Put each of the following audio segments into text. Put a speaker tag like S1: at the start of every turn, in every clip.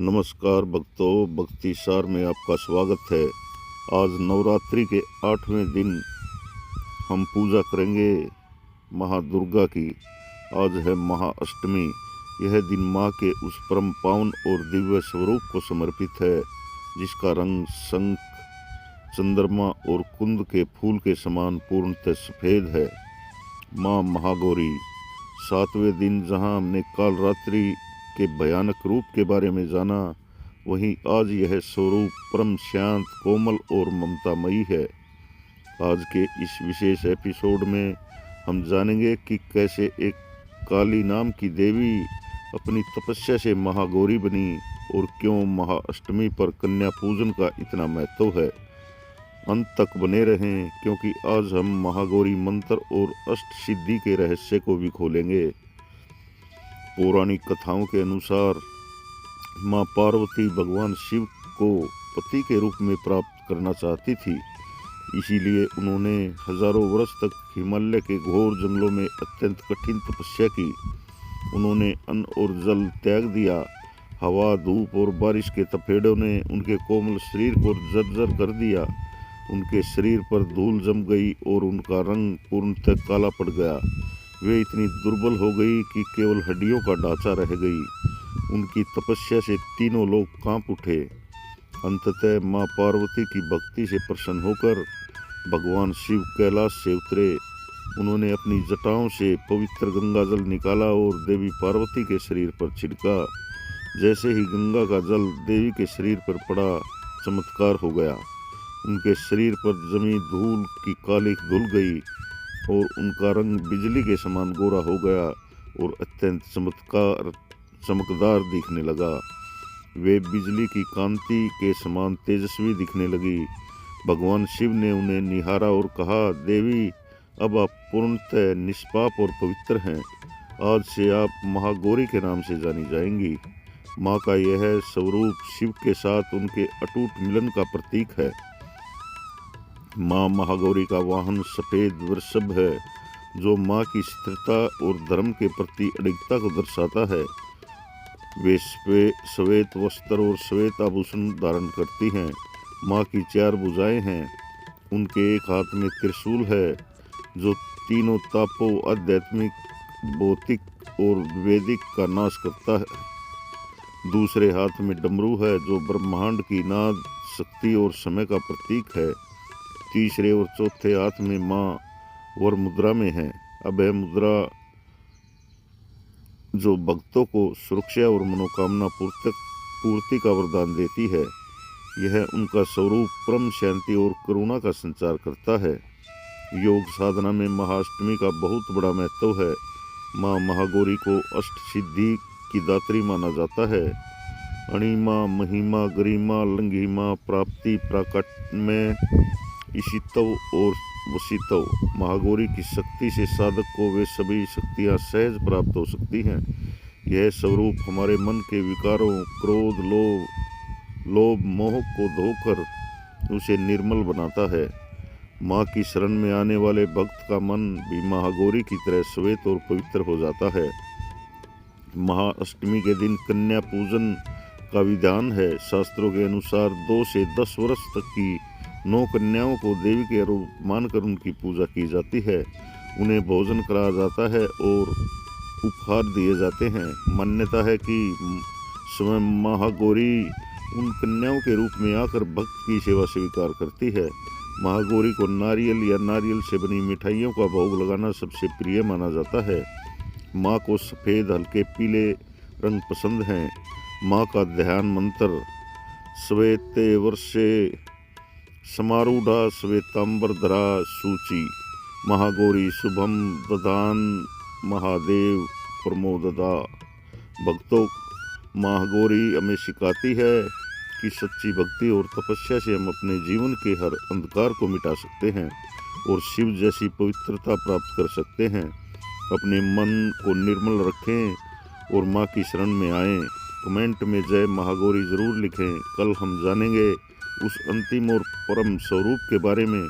S1: नमस्कार भक्तों, भक्ति सार में आपका स्वागत है। आज नवरात्रि के 8वें दिन हम पूजा करेंगे महादुर्गा की। आज है महाअष्टमी। यह दिन माँ के उस परम पावन और दिव्य स्वरूप को समर्पित है जिसका रंग शंख, चंद्रमा और कुंद के फूल के समान पूर्णतः सफ़ेद है। माँ महागौरी। 7वें दिन जहाँ हमने काल रात्रि के भयानक रूप के बारे में जाना, वहीं आज यह स्वरूप परम शांत, कोमल और ममतामयी है। आज के इस विशेष एपिसोड में हम जानेंगे कि कैसे एक काली नाम की देवी अपनी तपस्या से महागौरी बनी और क्यों महाअष्टमी पर कन्या पूजन का इतना महत्व है। अंत तक बने रहें, क्योंकि आज हम महागौरी मंत्र और अष्ट सिद्धि के रहस्य को भी खोलेंगे। पौराणिक कथाओं के अनुसार माँ पार्वती भगवान शिव को पति के रूप में प्राप्त करना चाहती थी, इसीलिए उन्होंने हजारों वर्ष तक हिमालय के घोर जंगलों में अत्यंत कठिन तपस्या की। उन्होंने अन्न और जल त्याग दिया। हवा, धूप और बारिश के तपेड़ों ने उनके कोमल शरीर को जर्जर कर दिया। उनके शरीर पर धूल जम गई और उनका रंग पूर्णतः काला पड़ गया। वे इतनी दुर्बल हो गई कि केवल हड्डियों का ढांचा रह गई। उनकी तपस्या से तीनों लोग कांप उठे। अंततः माँ पार्वती की भक्ति से प्रसन्न होकर भगवान शिव कैलाश से उतरे। उन्होंने अपनी जटाओं से पवित्र गंगा जल निकाला और देवी पार्वती के शरीर पर छिड़का। जैसे ही गंगा का जल देवी के शरीर पर पड़ा, चमत्कार हो गया। उनके शरीर पर जमी धूल की कालिख धुल गई और उनका रंग बिजली के समान गोरा हो गया और अत्यंत चमकदार दिखने लगा। वे बिजली की कांति के समान तेजस्वी दिखने लगी। भगवान शिव ने उन्हें निहारा और कहा, देवी, अब आप पूर्णतः निष्पाप और पवित्र हैं। आज से आप महागौरी के नाम से जानी जाएंगी। माँ का यह स्वरूप शिव के साथ उनके अटूट मिलन का प्रतीक है। माँ महागौरी का वाहन सफ़ेद वृषभ है, जो माँ की स्थिरता और धर्म के प्रति अडिगता को दर्शाता है। वे श्वेत वस्त्र और श्वेत आभूषण धारण करती हैं। माँ की 4 भुजाएं हैं। उनके एक हाथ में त्रिशूल है, जो तीनों तापों, आध्यात्मिक, भौतिक और वैदिक का नाश करता है। दूसरे हाथ में डमरू है, जो ब्रह्मांड की नाद, शक्ति और समय का प्रतीक है। तीसरे और चौथे हाथ में माँ वर मुद्रा में है, अभय मुद्रा, जो भक्तों को सुरक्षा और मनोकामना पूर्ति का वरदान देती है। यह उनका स्वरूप परम शांति और करुणा का संचार करता है। योग साधना में महाअष्टमी का बहुत बड़ा महत्व है। माँ महागौरी को अष्ट सिद्धि की दात्री माना जाता है। अणिमा, महिमा, गरिमा, लंघिमा, प्राप्ति, प्राकट्य, ईशितव और वशितव। महागौरी की शक्ति से साधक को वे सभी शक्तियाँ सहज प्राप्त हो सकती हैं। यह स्वरूप हमारे मन के विकारों, क्रोध, लोभ, मोह को धोकर उसे निर्मल बनाता है। माँ की शरण में आने वाले भक्त का मन भी महागौरी की तरह श्वेत और पवित्र हो जाता है। महाअष्टमी के दिन कन्या पूजन का विधान है। शास्त्रों के अनुसार 2 से 10 वर्ष तक की 9 कन्याओं को देवी के रूप मानकर उनकी पूजा की जाती है। उन्हें भोजन कराया जाता है और उपहार दिए जाते हैं। मान्यता है कि स्वयं महागौरी उन कन्याओं के रूप में आकर भक्त की सेवा स्वीकार करती है। महागौरी को नारियल या नारियल से बनी मिठाइयों का भोग लगाना सबसे प्रिय माना जाता है। माँ को सफ़ेद, हल्के पीले रंग पसंद हैं। माँ का ध्यान मंत्र, श्वेते वर्षे समारूढ़ा श्वेतांबरधरा शुचि, महागौरी शुभम ददान महादेव प्रमोददा। भक्तों, महागौरी हमें सिखाती है कि सच्ची भक्ति और तपस्या से हम अपने जीवन के हर अंधकार को मिटा सकते हैं और शिव जैसी पवित्रता प्राप्त कर सकते हैं। अपने मन को निर्मल रखें और माँ की शरण में आएं। कमेंट में जय महागौरी ज़रूर लिखें। कल हम जानेंगे उस अंतिम और परम स्वरूप के बारे में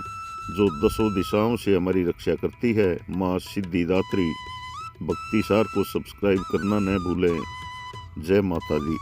S1: जो 10 दिशाओं से हमारी रक्षा करती है, माँ सिद्धिदात्री। भक्ति सार को सब्सक्राइब करना न भूलें। जय माता दी।